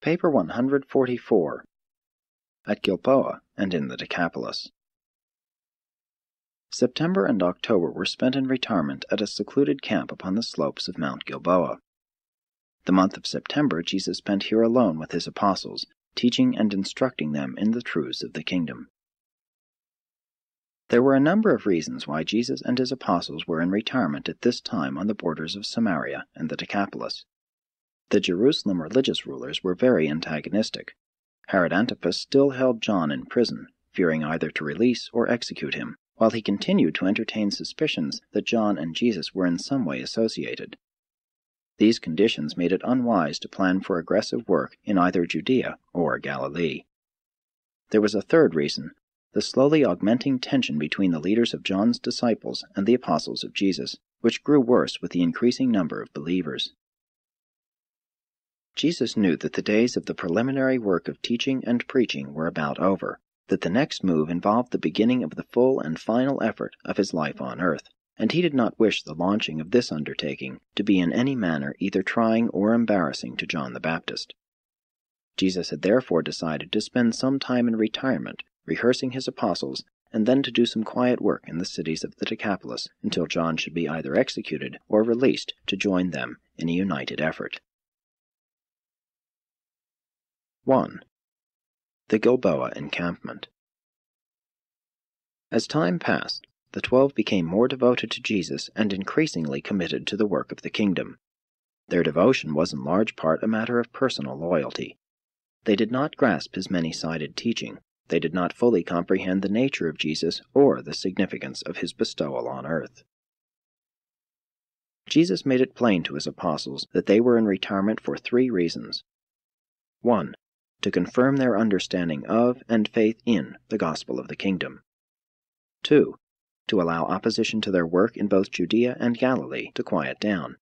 Paper 144. At Gilboa and in the Decapolis. September and October were spent in retirement at a secluded camp upon the slopes of Mount Gilboa. The month of September Jesus spent here alone with his apostles, teaching and instructing them in the truths of the kingdom. There were a number of reasons why Jesus and his apostles were in retirement at this time on the borders of Samaria and the Decapolis. The Jerusalem religious rulers were very antagonistic. Herod Antipas still held John in prison, fearing either to release or execute him, while he continued to entertain suspicions that John and Jesus were in some way associated. These conditions made it unwise to plan for aggressive work in either Judea or Galilee. There was a third reason: the slowly augmenting tension between the leaders of John's disciples and the apostles of Jesus, which grew worse with the increasing number of believers. Jesus knew that the days of the preliminary work of teaching and preaching were about over, that the next move involved the beginning of the full and final effort of his life on earth, and he did not wish the launching of this undertaking to be in any manner either trying or embarrassing to John the Baptist. Jesus had therefore decided to spend some time in retirement, rehearsing his apostles, and then to do some quiet work in the cities of the Decapolis until John should be either executed or released to join them in a united effort. 1. The Gilboa encampment. As time passed, the 12 became more devoted to Jesus and increasingly committed to the work of the kingdom. Their devotion was in large part a matter of personal loyalty. They did not grasp his many-sided teaching. They did not fully comprehend the nature of Jesus or the significance of his bestowal on earth. Jesus made it plain to his apostles that they were in retirement for 3 reasons. 1. To confirm their understanding of and faith in the gospel of the kingdom. 2. To allow opposition to their work in both Judea and Galilee to quiet down.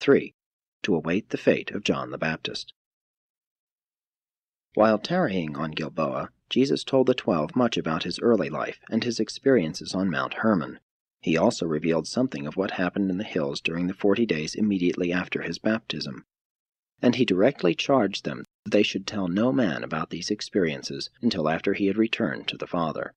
3. To await the fate of John the Baptist. While tarrying on Gilboa, Jesus told the 12 much about his early life and his experiences on Mount Hermon. He also revealed something of what happened in the hills during the 40 days immediately after his baptism. And he directly charged them that they should tell no man about these experiences until after he had returned to the Father.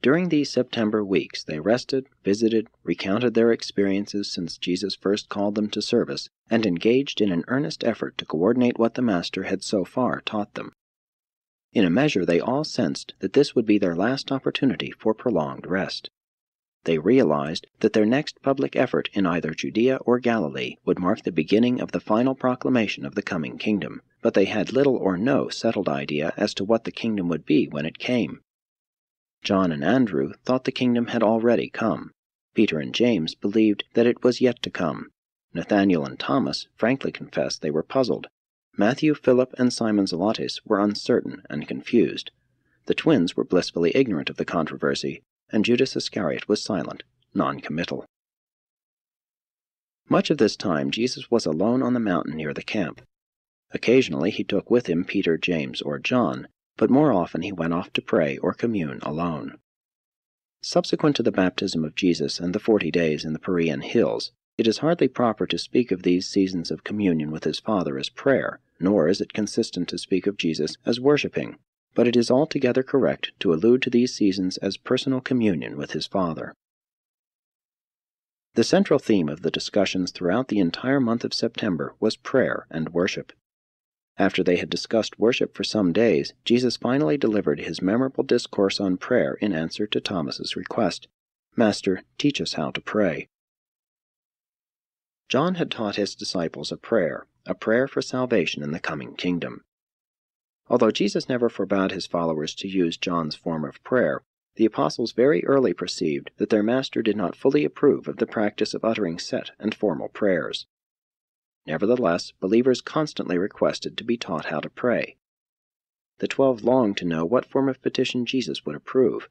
During these September weeks they rested, visited, recounted their experiences since Jesus first called them to service, and engaged in an earnest effort to coordinate what the Master had so far taught them. In a measure they all sensed that this would be their last opportunity for prolonged rest. They realized that their next public effort in either Judea or Galilee would mark the beginning of the final proclamation of the coming kingdom, but they had little or no settled idea as to what the kingdom would be when it came. John and Andrew thought the kingdom had already come. Peter and James believed that it was yet to come. Nathanael and Thomas frankly confessed they were puzzled. Matthew, Philip, and Simon Zelotes were uncertain and confused. The twins were blissfully ignorant of the controversy, and Judas Iscariot was silent, non-committal. Much of this time Jesus was alone on the mountain near the camp. Occasionally he took with him Peter, James, or John, but more often he went off to pray or commune alone. Subsequent to the baptism of Jesus and the 40 days in the Perean hills, it is hardly proper to speak of these seasons of communion with his Father as prayer, nor is it consistent to speak of Jesus as worshiping, but it is altogether correct to allude to these seasons as personal communion with his Father. The central theme of the discussions throughout the entire month of September was prayer and worship. After they had discussed worship for some days, Jesus finally delivered his memorable discourse on prayer in answer to Thomas's request, "Master, teach us how to pray." John had taught his disciples a prayer for salvation in the coming kingdom. Although Jesus never forbade his followers to use John's form of prayer, the apostles very early perceived that their Master did not fully approve of the practice of uttering set and formal prayers. Nevertheless, believers constantly requested to be taught how to pray. The 12 longed to know what form of petition Jesus would approve,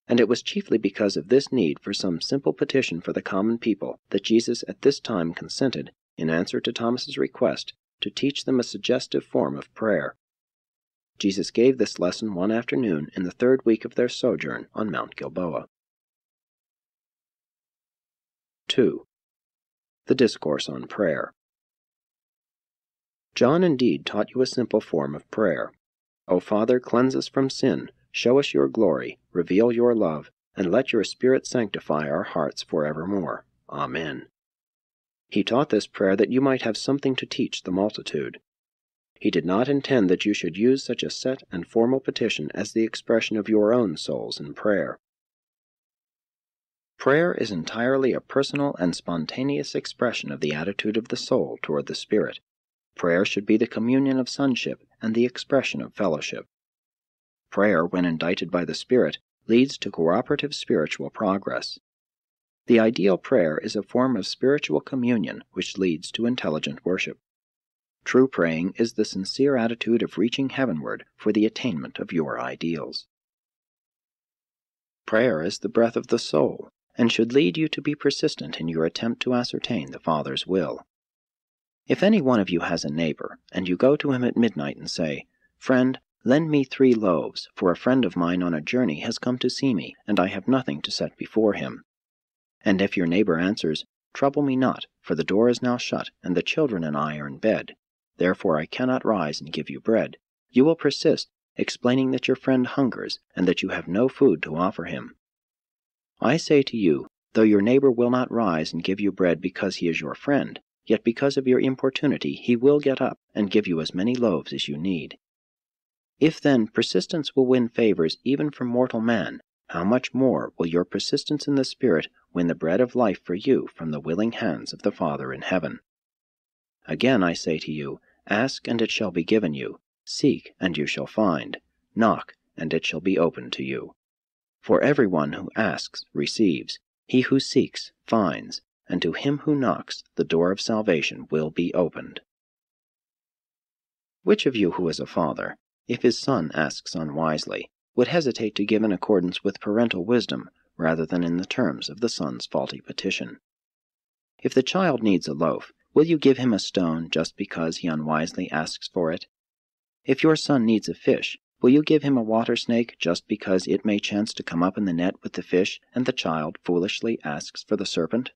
and it was chiefly because of this need for some simple petition for the common people that Jesus at this time consented, in answer to Thomas's request, to teach them a suggestive form of prayer. Jesus gave this lesson one afternoon in the 3rd week of their sojourn on Mount Gilboa. 2. The Discourse on Prayer. John indeed taught you a simple form of prayer. O Father, cleanse us from sin, show us your glory, reveal your love, and let your Spirit sanctify our hearts forevermore. Amen. He taught this prayer that you might have something to teach the multitude. He did not intend that you should use such a set and formal petition as the expression of your own souls in prayer. Prayer is entirely a personal and spontaneous expression of the attitude of the soul toward the Spirit. Prayer should be the communion of sonship and the expression of fellowship. Prayer, when indited by the Spirit, leads to cooperative spiritual progress. The ideal prayer is a form of spiritual communion which leads to intelligent worship. True praying is the sincere attitude of reaching heavenward for the attainment of your ideals. Prayer is the breath of the soul, and should lead you to be persistent in your attempt to ascertain the Father's will. If any one of you has a neighbor, and you go to him at midnight and say, "Friend, lend me 3 loaves, for a friend of mine on a journey has come to see me, and I have nothing to set before him," and if your neighbor answers, "Trouble me not, for the door is now shut, and the children and I are in bed, therefore I cannot rise and give you bread," you will persist, explaining that your friend hungers, and that you have no food to offer him. I say to you, though your neighbor will not rise and give you bread because he is your friend, yet because of your importunity he will get up and give you as many loaves as you need. If then persistence will win favors even from mortal man, how much more will your persistence in the Spirit win the bread of life for you from the willing hands of the Father in heaven? Again I say to you, ask and it shall be given you, seek and you shall find, knock and it shall be opened to you. For everyone who asks receives, he who seeks finds, and to him who knocks the door of salvation will be opened. Which of you who is a father, if his son asks unwisely, would hesitate to give in accordance with parental wisdom rather than in the terms of the son's faulty petition? If the child needs a loaf, will you give him a stone just because he unwisely asks for it? If your son needs a fish, will you give him a water snake just because it may chance to come up in the net with the fish and the child foolishly asks for the serpent?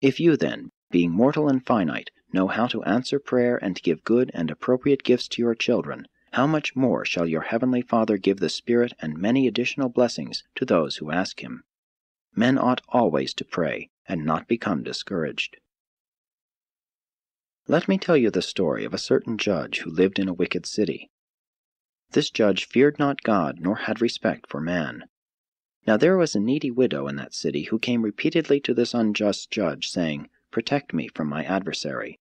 If you then, being mortal and finite, know how to answer prayer and give good and appropriate gifts to your children, how much more shall your heavenly Father give the Spirit and many additional blessings to those who ask him? Men ought always to pray and not become discouraged. Let me tell you the story of a certain judge who lived in a wicked city. This judge feared not God nor had respect for man. Now there was a needy widow in that city who came repeatedly to this unjust judge, saying, "Protect me from my adversary."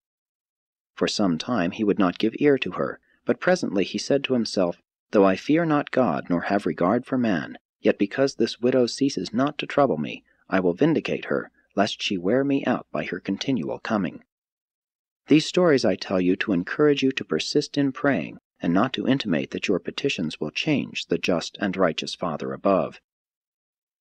For some time he would not give ear to her, but presently he said to himself, "Though I fear not God nor have regard for man, yet because this widow ceases not to trouble me, I will vindicate her, lest she wear me out by her continual coming." These stories I tell you to encourage you to persist in praying, and not to intimate that your petitions will change the just and righteous Father above.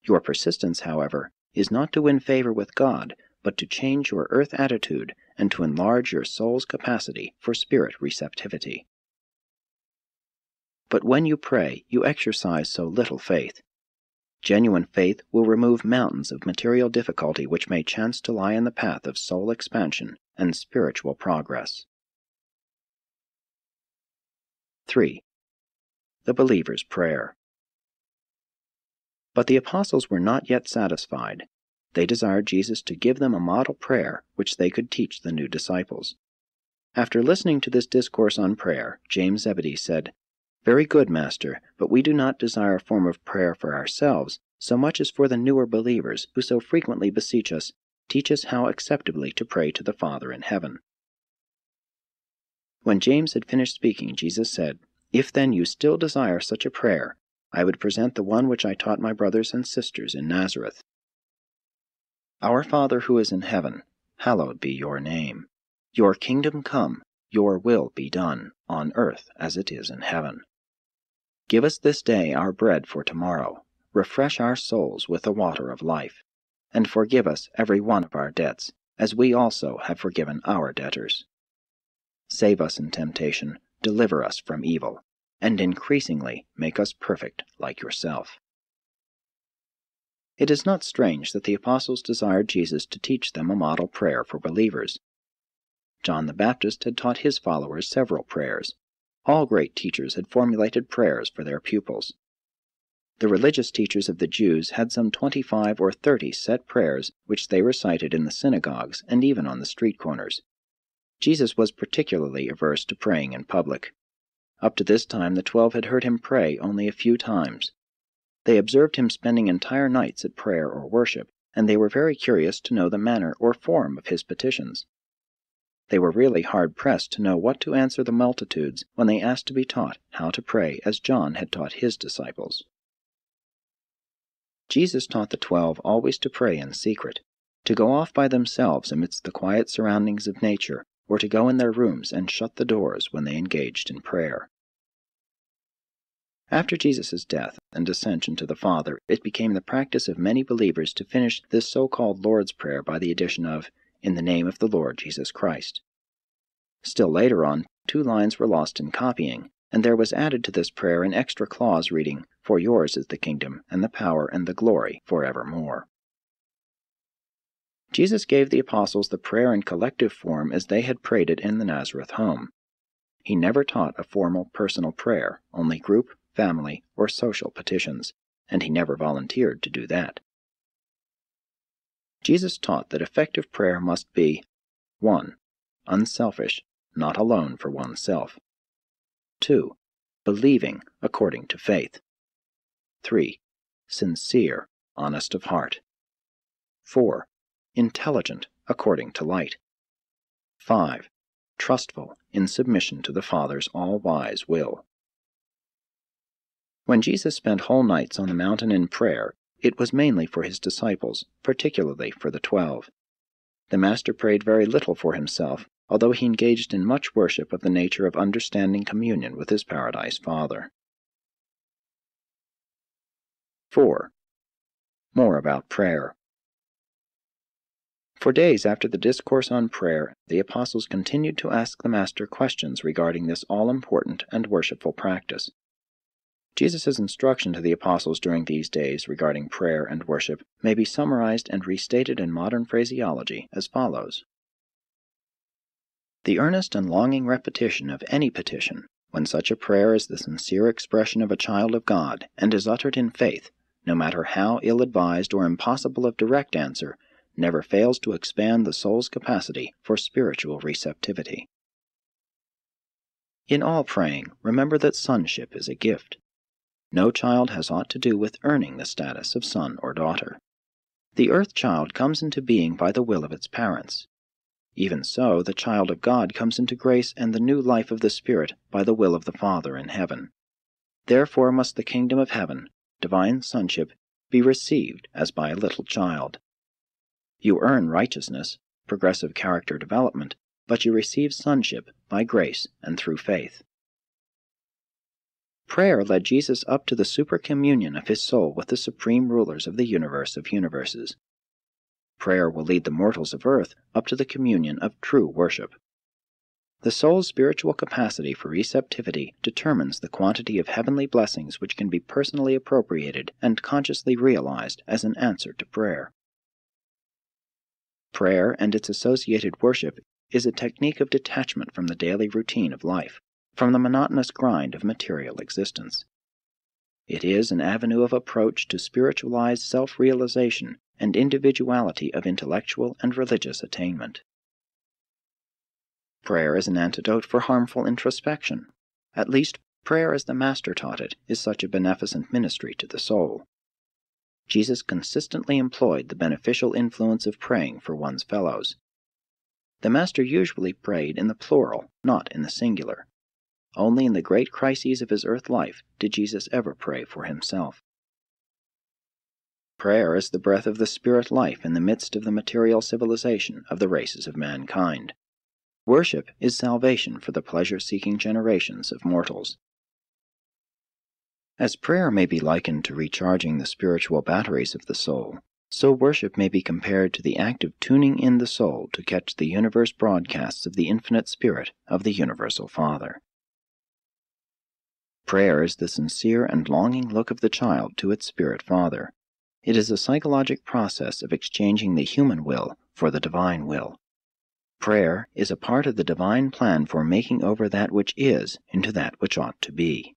Your persistence, however, is not to win favor with God, but to change your earth attitude and to enlarge your soul's capacity for spirit receptivity. But when you pray, you exercise so little faith. Genuine faith will remove mountains of material difficulty which may chance to lie in the path of soul expansion and spiritual progress. 3. The believer's prayer. But the apostles were not yet satisfied. They desired Jesus to give them a model prayer which they could teach the new disciples. After listening to this discourse on prayer, James Zebedee said, "Very good, Master, but we do not desire a form of prayer for ourselves, so much as for the newer believers who so frequently beseech us, 'Teach us how acceptably to pray to the Father in heaven.'" When James had finished speaking, Jesus said, "If then you still desire such a prayer, I would present the one which I taught my brothers and sisters in Nazareth. Our Father who is in heaven, hallowed be your name. Your kingdom come, your will be done, on earth as it is in heaven. Give us this day our bread for tomorrow. Refresh our souls with the water of life. And forgive us every one of our debts, as we also have forgiven our debtors. Save us in temptation, deliver us from evil, and increasingly make us perfect like yourself." It is not strange that the apostles desired Jesus to teach them a model prayer for believers. John the Baptist had taught his followers several prayers. All great teachers had formulated prayers for their pupils. The religious teachers of the Jews had some 25 or 30 set prayers which they recited in the synagogues and even on the street corners. Jesus was particularly averse to praying in public. Up to this time the 12 had heard him pray only a few times. They observed him spending entire nights at prayer or worship, and they were very curious to know the manner or form of his petitions. They were really hard-pressed to know what to answer the multitudes when they asked to be taught how to pray as John had taught his disciples. Jesus taught the 12 always to pray in secret, to go off by themselves amidst the quiet surroundings of nature, or to go in their rooms and shut the doors when they engaged in prayer. After Jesus' death and ascension to the Father, it became the practice of many believers to finish this so-called Lord's Prayer by the addition of, "In the name of the Lord Jesus Christ." Still later on, 2 lines were lost in copying, and there was added to this prayer an extra clause reading, "For yours is the kingdom, and the power, and the glory, forevermore." Jesus gave the apostles the prayer in collective form as they had prayed it in the Nazareth home. He never taught a formal personal prayer, only group, family, or social petitions, and he never volunteered to do that. Jesus taught that effective prayer must be 1. Unselfish, not alone for oneself. 2. Believing according to faith. 3. Sincere, honest of heart. 4. Intelligent according to light. 5. Trustful in submission to the Father's all-wise will. When Jesus spent whole nights on the mountain in prayer, it was mainly for his disciples, particularly for the 12. The Master prayed very little for himself, although he engaged in much worship of the nature of understanding communion with his Paradise Father. 4. More about prayer. For days after the discourse on prayer, the apostles continued to ask the Master questions regarding this all-important and worshipful practice. Jesus' instruction to the apostles during these days regarding prayer and worship may be summarized and restated in modern phraseology as follows. The earnest and longing repetition of any petition, when such a prayer is the sincere expression of a child of God and is uttered in faith, no matter how ill-advised or impossible of direct answer, never fails to expand the soul's capacity for spiritual receptivity. In all praying, remember that sonship is a gift. No child has aught to do with earning the status of son or daughter. The earth child comes into being by the will of its parents. Even so, the child of God comes into grace and the new life of the Spirit by the will of the Father in heaven. Therefore must the kingdom of heaven, divine sonship, be received as by a little child. You earn righteousness, progressive character development, but you receive sonship by grace and through faith. Prayer led Jesus up to the supercommunion of his soul with the supreme rulers of the universe of universes. Prayer will lead the mortals of earth up to the communion of true worship. The soul's spiritual capacity for receptivity determines the quantity of heavenly blessings which can be personally appropriated and consciously realized as an answer to prayer. Prayer and its associated worship is a technique of detachment from the daily routine of life, from the monotonous grind of material existence. It is an avenue of approach to spiritualized self-realization and individuality of intellectual and religious attainment. Prayer is an antidote for harmful introspection. At least, prayer as the Master taught it is such a beneficent ministry to the soul. Jesus consistently employed the beneficial influence of praying for one's fellows. The Master usually prayed in the plural, not in the singular. Only in the great crises of his earth life did Jesus ever pray for himself. Prayer is the breath of the spirit life in the midst of the material civilization of the races of mankind. Worship is salvation for the pleasure-seeking generations of mortals. As prayer may be likened to recharging the spiritual batteries of the soul, so worship may be compared to the act of tuning in the soul to catch the universe broadcasts of the infinite Spirit of the Universal Father. Prayer is the sincere and longing look of the child to its Spirit Father. It is a psychologic process of exchanging the human will for the divine will. Prayer is a part of the divine plan for making over that which is into that which ought to be.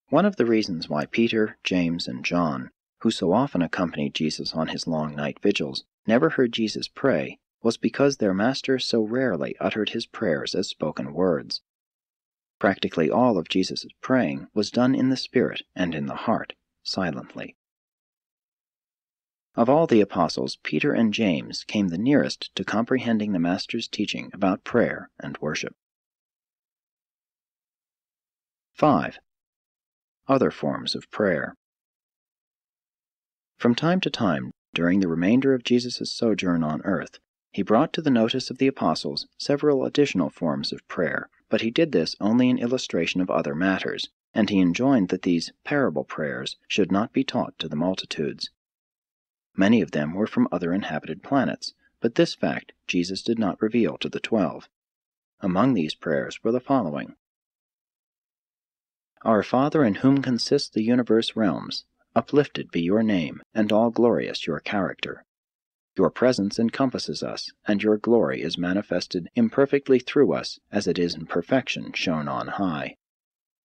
One of the reasons why Peter, James, and John, who so often accompanied Jesus on his long night vigils, never heard Jesus pray, was because their Master so rarely uttered his prayers as spoken words. Practically all of Jesus' praying was done in the Spirit and in the heart, silently. Of all the apostles, Peter and James came the nearest to comprehending the Master's teaching about prayer and worship. 5. Other forms of prayer. From time to time, during the remainder of Jesus' sojourn on earth, he brought to the notice of the apostles several additional forms of prayer, but he did this only in illustration of other matters, and he enjoined that these parable prayers should not be taught to the multitudes. Many of them were from other inhabited planets, but this fact Jesus did not reveal to the 12. Among these prayers were the following: Our Father, in whom consists the universe realms, uplifted be your name, and all glorious your character. Your presence encompasses us, and your glory is manifested imperfectly through us, as it is in perfection shown on high.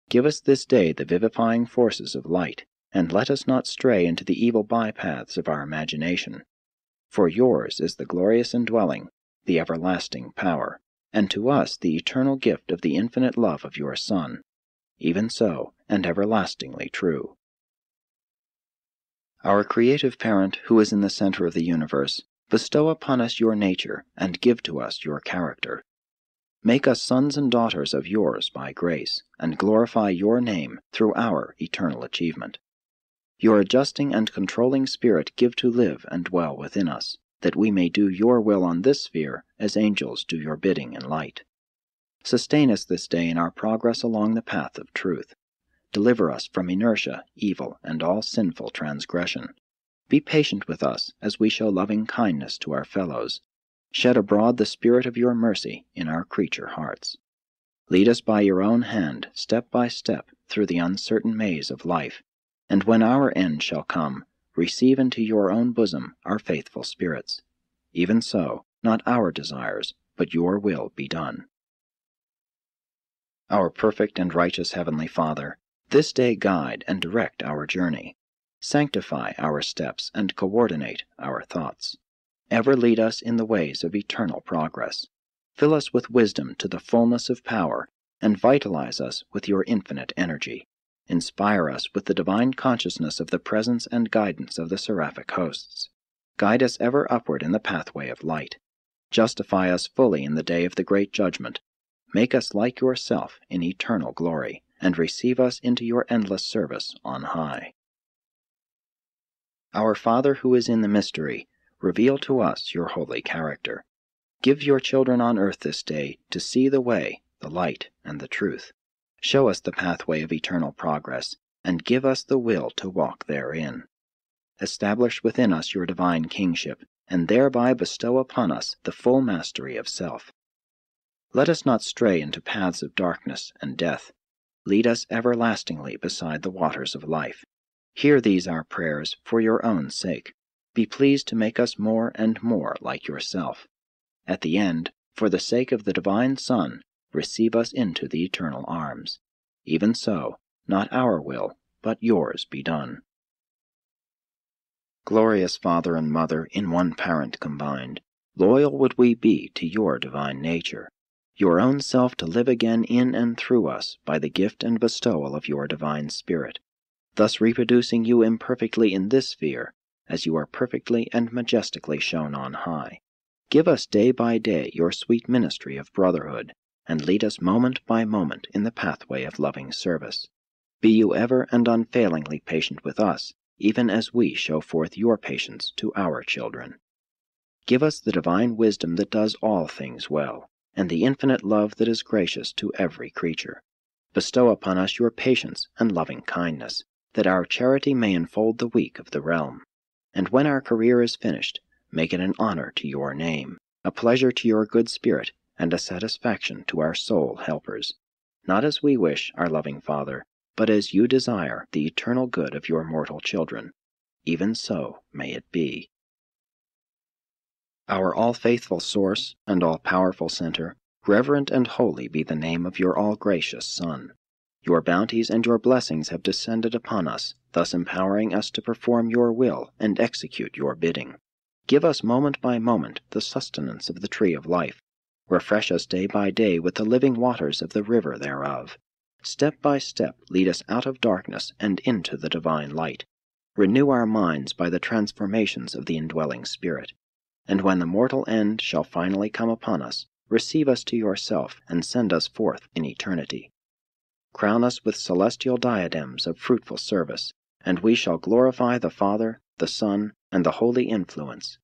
Give us this day the vivifying forces of light, and let us not stray into the evil bypaths of our imagination. For yours is the glorious indwelling, the everlasting power, and to us the eternal gift of the infinite love of your Son, even so, and everlastingly true. Our creative Parent, who is in the center of the universe, bestow upon us your nature, and give to us your character. Make us sons and daughters of yours by grace, and glorify your name through our eternal achievement. Your adjusting and controlling Spirit give to live and dwell within us, that we may do your will on this sphere as angels do your bidding in light. Sustain us this day in our progress along the path of truth. Deliver us from inertia, evil, and all sinful transgression. Be patient with us as we show loving kindness to our fellows. Shed abroad the spirit of your mercy in our creature hearts. Lead us by your own hand, step by step, through the uncertain maze of life, and when our end shall come, receive into your own bosom our faithful spirits. Even so, not our desires, but your will be done. Our perfect and righteous Heavenly Father, this day guide and direct our journey. Sanctify our steps and coordinate our thoughts. Ever lead us in the ways of eternal progress. Fill us with wisdom to the fullness of power, and vitalize us with your infinite energy. Inspire us with the divine consciousness of the presence and guidance of the seraphic hosts. Guide us ever upward in the pathway of light. Justify us fully in the day of the great judgment. Make us like yourself in eternal glory, and receive us into your endless service on high. Our Father who is in the mystery, reveal to us your holy character. Give your children on earth this day to see the way, the light, and the truth. Show us the pathway of eternal progress, and give us the will to walk therein. Establish within us your divine kingship, and thereby bestow upon us the full mastery of self. Let us not stray into paths of darkness and death. Lead us everlastingly beside the waters of life. Hear these our prayers for your own sake. Be pleased to make us more and more like yourself. At the end, for the sake of the divine Son, receive us into the eternal arms. Even so, not our will, but yours be done. Glorious Father and Mother, in one parent combined, loyal would we be to your divine nature, your own self to live again in and through us by the gift and bestowal of your divine Spirit, thus reproducing you imperfectly in this sphere, as you are perfectly and majestically shown on high. Give us day by day your sweet ministry of brotherhood, and lead us moment by moment in the pathway of loving service. Be you ever and unfailingly patient with us, even as we show forth your patience to our children. Give us the divine wisdom that does all things well, and the infinite love that is gracious to every creature. Bestow upon us your patience and loving kindness, that our charity may enfold the weak of the realm. And when our career is finished, make it an honor to your name, a pleasure to your good spirit, and a satisfaction to our soul helpers. Not as we wish, our loving Father, but as you desire the eternal good of your mortal children. Even so may it be. Our all-faithful source and all-powerful center, reverent and holy be the name of your all-gracious Son. Your bounties and your blessings have descended upon us, thus empowering us to perform your will and execute your bidding. Give us moment by moment the sustenance of the tree of life. Refresh us day by day with the living waters of the river thereof. Step by step lead us out of darkness and into the divine light. Renew our minds by the transformations of the indwelling Spirit. And when the mortal end shall finally come upon us, receive us to yourself and send us forth in eternity. Crown us with celestial diadems of fruitful service, and we shall glorify the Father, the Son, and the Holy Influence,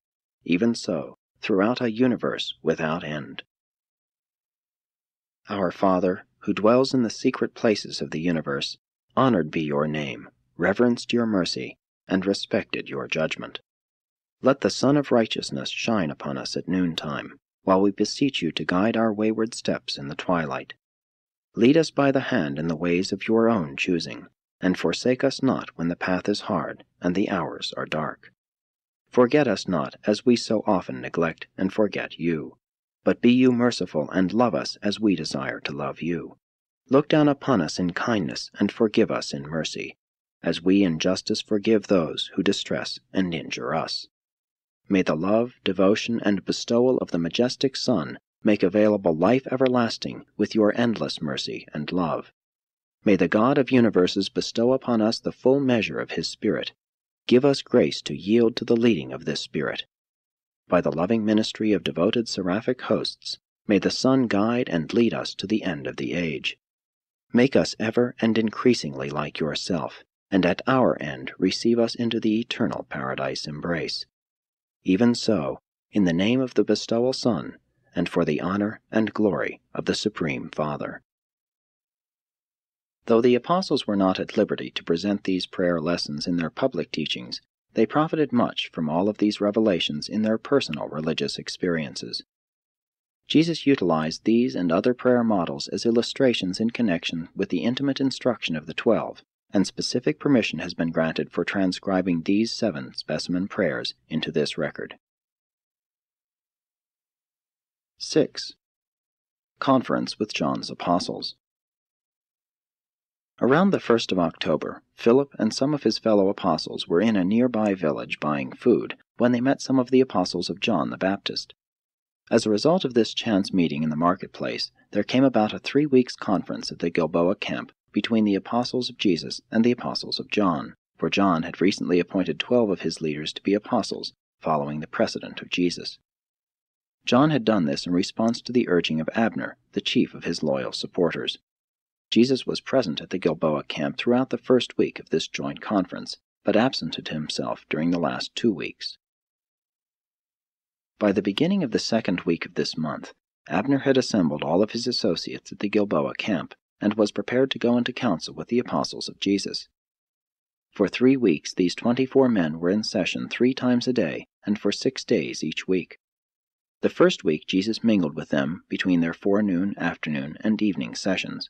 even so, throughout a universe without end. Our Father, who dwells in the secret places of the universe, honored be your name, reverenced your mercy, and respected your judgment. Let the Sun of Righteousness shine upon us at noontime, while we beseech you to guide our wayward steps in the twilight. Lead us by the hand in the ways of your own choosing, and forsake us not when the path is hard and the hours are dark. Forget us not as we so often neglect and forget you, but be you merciful and love us as we desire to love you. Look down upon us in kindness and forgive us in mercy, as we in justice forgive those who distress and injure us. May the love, devotion, and bestowal of the majestic Son make available life everlasting with your endless mercy and love. May the God of universes bestow upon us the full measure of His Spirit. Give us grace to yield to the leading of this Spirit. By the loving ministry of devoted seraphic hosts, may the Son guide and lead us to the end of the age. Make us ever and increasingly like yourself, and at our end receive us into the eternal paradise embrace. Even so, in the name of the bestowal Son, and for the honor and glory of the Supreme Father. Though the apostles were not at liberty to present these prayer lessons in their public teachings, they profited much from all of these revelations in their personal religious experiences. Jesus utilized these and other prayer models as illustrations in connection with the intimate instruction of the 12, and specific permission has been granted for transcribing these 7 specimen prayers into this record. 6. Conference with John's Apostles. Around the 1st of October, Philip and some of his fellow apostles were in a nearby village buying food when they met some of the apostles of John the Baptist. As a result of this chance meeting in the marketplace, there came about a 3 weeks conference at the GILBOA camp between the apostles of Jesus and the apostles of John, for John had recently appointed 12 of his leaders to be apostles, following the precedent of Jesus. John had done this in response to the urging of Abner, the chief of his loyal supporters. Jesus was present at the GILBOA camp throughout the first week of this joint conference, but absented himself during the last 2 weeks. By the beginning of the 2nd week of this month, Abner had assembled all of his associates at the GILBOA camp, and was prepared to go into council with the apostles of Jesus. For 3 weeks these 24 men were in session 3 times a day, and for 6 days each week. The first week Jesus mingled with them between their forenoon, afternoon, and evening sessions.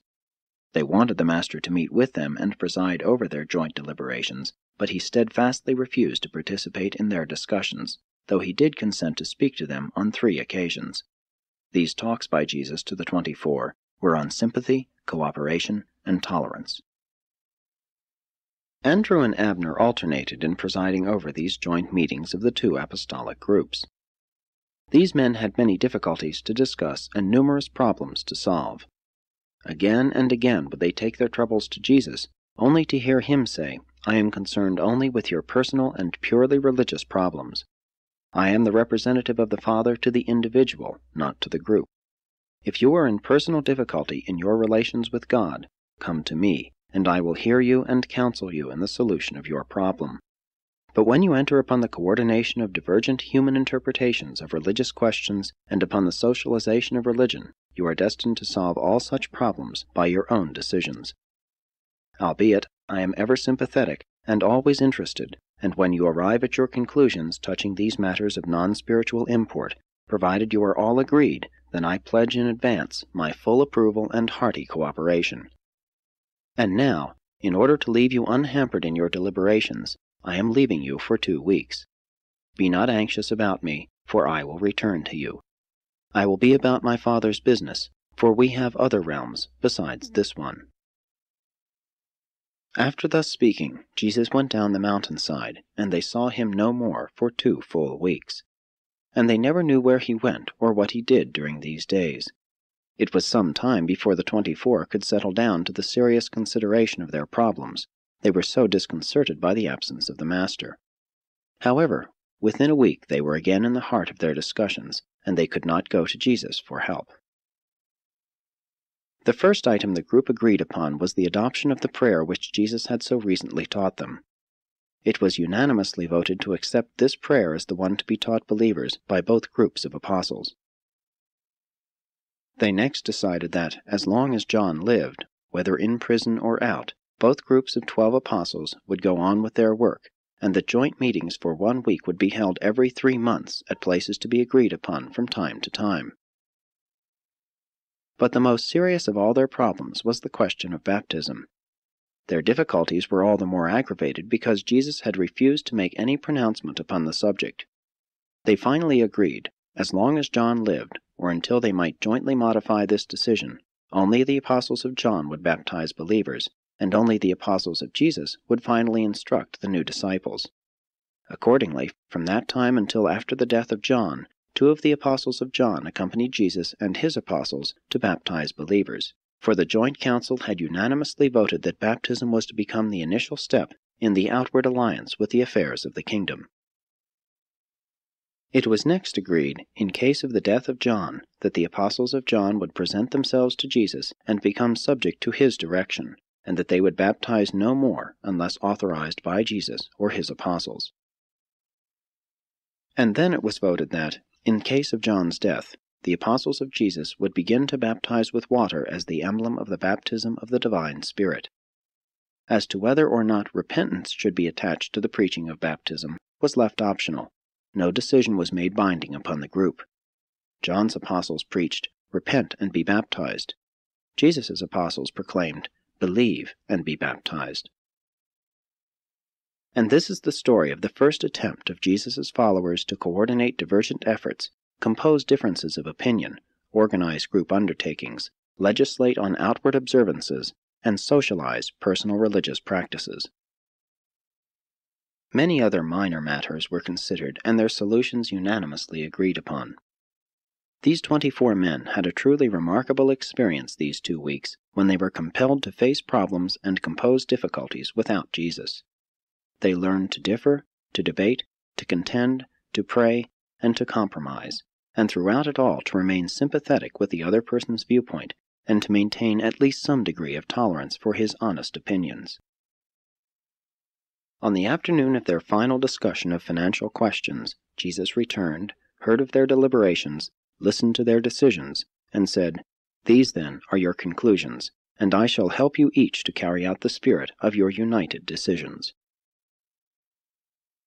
They wanted the Master to meet with them and preside over their joint deliberations, but he steadfastly refused to participate in their discussions, though he did consent to speak to them on 3 occasions. These talks by Jesus to the 24 were on sympathy, cooperation, and tolerance. Andrew and Abner alternated in presiding over these joint meetings of the 2 apostolic groups. These men had many difficulties to discuss and numerous problems to solve. Again and again would they take their troubles to Jesus, only to hear him say, "I am concerned only with your personal and purely religious problems. I am the representative of the Father to the individual, not to the group. If you are in personal difficulty in your relations with God, come to me, and I will hear you and counsel you in the solution of your problem. But when you enter upon the coordination of divergent human interpretations of religious questions and upon the socialization of religion, you are destined to solve all such problems by your own decisions. Albeit, I am ever sympathetic and always interested, and when you arrive at your conclusions touching these matters of non-spiritual import, provided you are all agreed, then I pledge in advance my full approval and hearty cooperation. And now, in order to leave you unhampered in your deliberations, I am leaving you for 2 weeks. Be not anxious about me, for I will return to you. I will be about my Father's business, for we have other realms besides this one." After thus speaking, Jesus went down the mountainside, and they saw him no more for 2 full weeks. And they never knew where he went or what he did during these days. It was some time before the 24 could settle down to the serious consideration of their problems. They were so disconcerted by the absence of the Master. However, within a week they were again in the heart of their discussions, and they could not go to Jesus for help. The first item the group agreed upon was the adoption of the prayer which Jesus had so recently taught them. It was unanimously voted to accept this prayer as the one to be taught believers by both groups of apostles. They next decided that, as long as John lived, whether in prison or out, both groups of 12 apostles would go on with their work, and that joint meetings for 1 week would be held every 3 months at places to be agreed upon from time to time. But the most serious of all their problems was the question of baptism. Their difficulties were all the more aggravated because Jesus had refused to make any pronouncement upon the subject. They finally agreed, as long as John lived, or until they might jointly modify this decision, only the apostles of John would baptize believers, and only the apostles of Jesus would finally instruct the new disciples. Accordingly, from that time until after the death of John, 2 of the apostles of John accompanied Jesus and his apostles to baptize believers, for the joint council had unanimously voted that baptism was to become the initial step in the outward alliance with the affairs of the kingdom. It was next agreed, in case of the death of John, that the apostles of John would present themselves to Jesus and become subject to his direction, and that they would baptize no more unless authorized by Jesus or his apostles. And then it was voted that, in case of John's death, the apostles of Jesus would begin to baptize with water as the emblem of the baptism of the divine Spirit. As to whether or not repentance should be attached to the preaching of baptism was left optional. No decision was made binding upon the group. John's apostles preached, "Repent and be baptized." Jesus' apostles proclaimed, "Believe and be baptized." And this is the story of the first attempt of Jesus' followers to coordinate divergent efforts, compose differences of opinion, organize group undertakings, legislate on outward observances, and socialize personal religious practices. Many other minor matters were considered and their solutions unanimously agreed upon. These 24 men had a truly remarkable experience these 2 weeks when they were compelled to face problems and compose difficulties without Jesus. They learned to differ, to debate, to contend, to pray, and to compromise, and throughout it all to remain sympathetic with the other person's viewpoint and to maintain at least some degree of tolerance for his honest opinions. On the afternoon of their final discussion of financial questions, Jesus returned, heard of their deliberations, listened to their decisions, and said, "These, then, are your conclusions, and I shall help you each to carry out the spirit of your united decisions."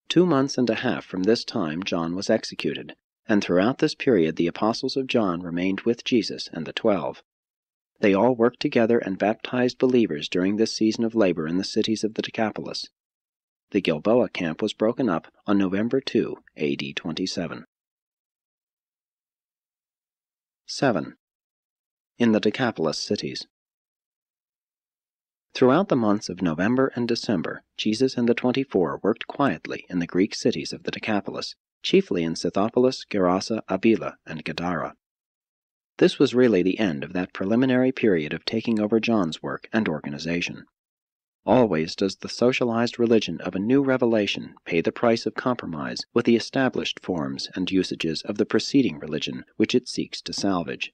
2 months and a half from this time John was executed, and throughout this period the apostles of John remained with Jesus and the 12. They all worked together and baptized believers during this season of labor in the cities of the Decapolis. The GILBOA camp was broken up on November 2, AD 27. 7. In the Decapolis cities. Throughout the months of November and December, Jesus and the 24 worked quietly in the Greek cities of the Decapolis, chiefly in Scythopolis, Gerasa, Abila, and Gadara. This was really the end of that preliminary period of taking over John's work and organization. Always does the socialized religion of a new revelation pay the price of compromise with the established forms and usages of the preceding religion which it seeks to salvage.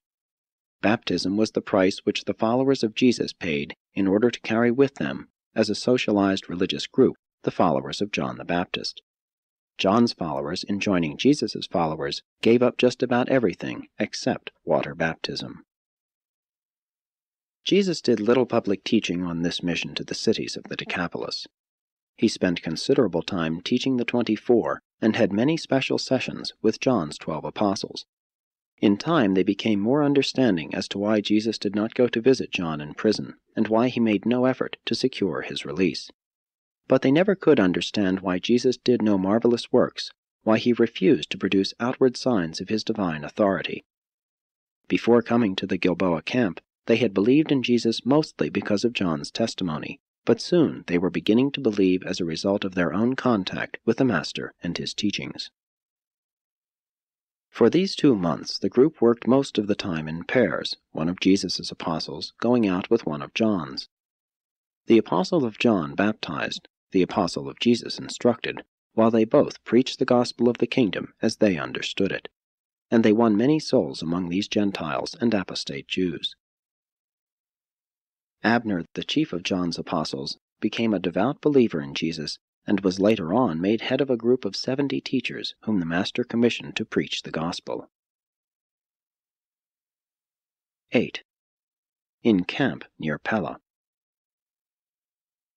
Baptism was the price which the followers of Jesus paid in order to carry with them, as a socialized religious group, the followers of John the Baptist. John's followers, in joining Jesus' followers, gave up just about everything except water baptism. Jesus did little public teaching on this mission to the cities of the Decapolis. He spent considerable time teaching the 24 and had many special sessions with John's 12 apostles. In time they became more understanding as to why Jesus did not go to visit John in prison, and why he made no effort to secure his release. But they never could understand why Jesus did no marvelous works, why he refused to produce outward signs of his divine authority. Before coming to the Gilboa camp, they had believed in Jesus mostly because of John's testimony, but soon they were beginning to believe as a result of their own contact with the Master and his teachings. For these 2 months, the group worked most of the time in pairs, one of Jesus' apostles going out with one of John's. The apostle of John baptized, the apostle of Jesus instructed, while they both preached the gospel of the kingdom as they understood it, and they won many souls among these Gentiles and apostate Jews. Abner, the chief of John's apostles, became a devout believer in Jesus and was later on made head of a group of 70 teachers whom the Master commissioned to preach the gospel. 8. In camp near Pella.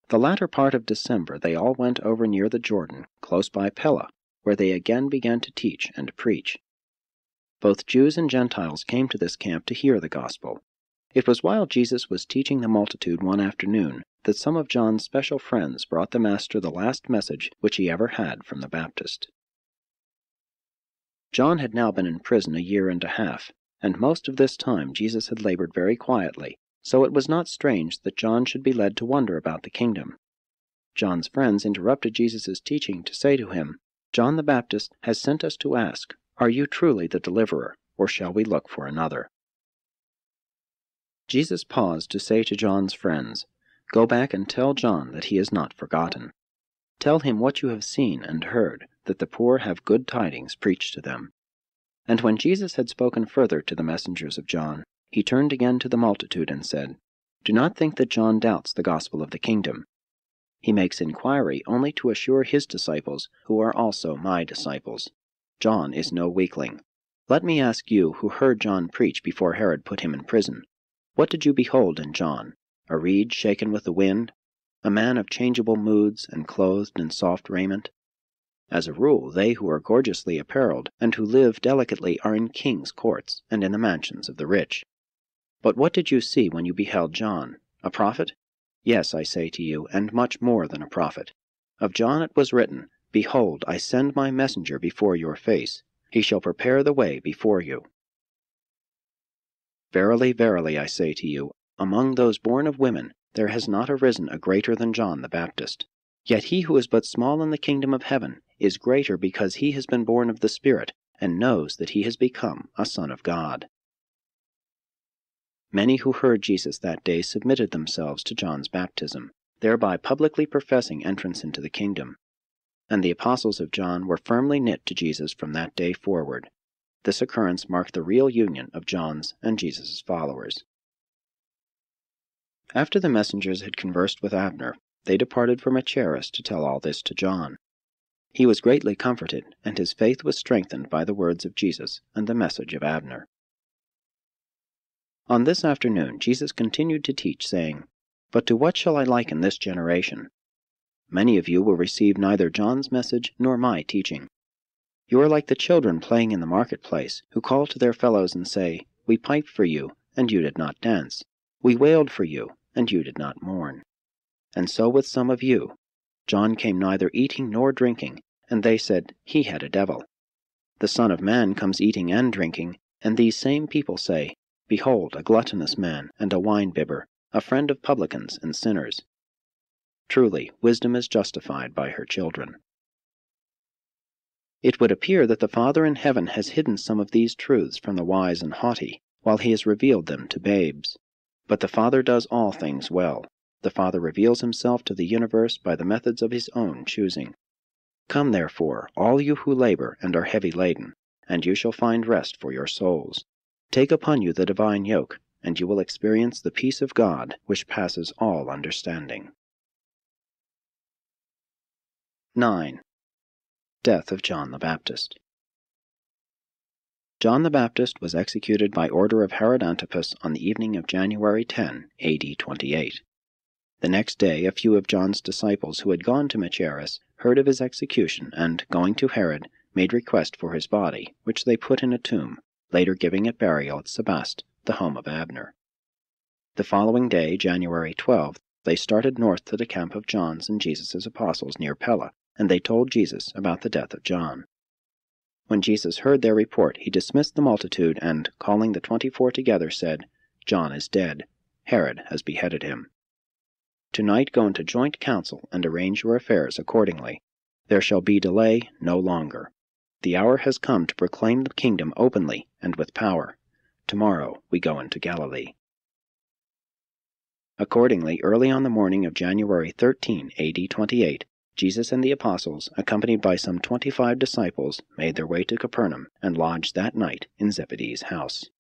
The latter part of December they all went over near the Jordan, close by Pella, where they again began to teach and preach. Both Jews and Gentiles came to this camp to hear the gospel. It was while Jesus was teaching the multitude one afternoon that some of John's special friends brought the Master the last message which he ever had from the Baptist. John had now been in prison a year and a half, and most of this time Jesus had labored very quietly, so it was not strange that John should be led to wonder about the kingdom. John's friends interrupted Jesus' teaching to say to him, "John the Baptist has sent us to ask, are you truly the deliverer, or shall we look for another?" Jesus paused to say to John's friends, "Go back and tell John that he is not forgotten. Tell him what you have seen and heard, that the poor have good tidings preached to them." And when Jesus had spoken further to the messengers of John, he turned again to the multitude and said, "Do not think that John doubts the gospel of the kingdom. He makes inquiry only to assure his disciples, who are also my disciples. John is no weakling. Let me ask you, who heard John preach before Herod put him in prison, what did you behold in John? A reed shaken with the wind? A man of changeable moods and clothed in soft raiment? As a rule, they who are gorgeously apparelled and who live delicately are in kings' courts and in the mansions of the rich. But what did you see when you beheld John? A prophet? Yes, I say to you, and much more than a prophet. Of John it was written, 'Behold, I send my messenger before your face. He shall prepare the way before you.' Verily, verily, I say to you, among those born of women there has not arisen a greater than John the Baptist. Yet he who is but small in the kingdom of heaven is greater because he has been born of the Spirit, and knows that he has become a son of God." Many who heard Jesus that day submitted themselves to John's baptism, thereby publicly professing entrance into the kingdom. And the apostles of John were firmly knit to Jesus from that day forward. This occurrence marked the real union of John's and Jesus' followers. After the messengers had conversed with Abner, they departed for Machaerus to tell all this to John. He was greatly comforted, and his faith was strengthened by the words of Jesus and the message of Abner. On this afternoon Jesus continued to teach, saying, "But to what shall I liken this generation? Many of you will receive neither John's message nor my teaching. You are like the children playing in the marketplace, who call to their fellows and say, 'We piped for you, and you did not dance. We wailed for you, and you did not mourn.' And so with some of you. John came neither eating nor drinking, and they said, 'He had a devil.' The Son of Man comes eating and drinking, and these same people say, 'Behold, a gluttonous man and a wine-bibber, a friend of publicans and sinners.' Truly, wisdom is justified by her children." It would appear that the Father in heaven has hidden some of these truths from the wise and haughty, while he has revealed them to babes. But the Father does all things well. The Father reveals himself to the universe by the methods of his own choosing. Come, therefore, all you who labor and are heavy laden, and you shall find rest for your souls. Take upon you the divine yoke, and you will experience the peace of God, which passes all understanding. 9. Death of John the Baptist. John the Baptist was executed by order of Herod Antipas on the evening of January 10, A.D. 28. The next day a few of John's disciples who had gone to Machaerus heard of his execution and, going to Herod, made request for his body, which they put in a tomb, later giving it burial at Sebaste, the home of Abner. The following day, January 12th, they started north to the camp of John's and Jesus' apostles near Pella, and they told Jesus about the death of John. When Jesus heard their report, he dismissed the multitude, and, calling the 24 together, said, "John is dead. Herod has beheaded him. Tonight go into joint council and arrange your affairs accordingly. There shall be delay no longer. The hour has come to proclaim the kingdom openly and with power. Tomorrow we go into Galilee." Accordingly, early on the morning of January 13, A.D. 28, Jesus and the apostles, accompanied by some 25 disciples, made their way to Capernaum and lodged that night in Zebedee's house.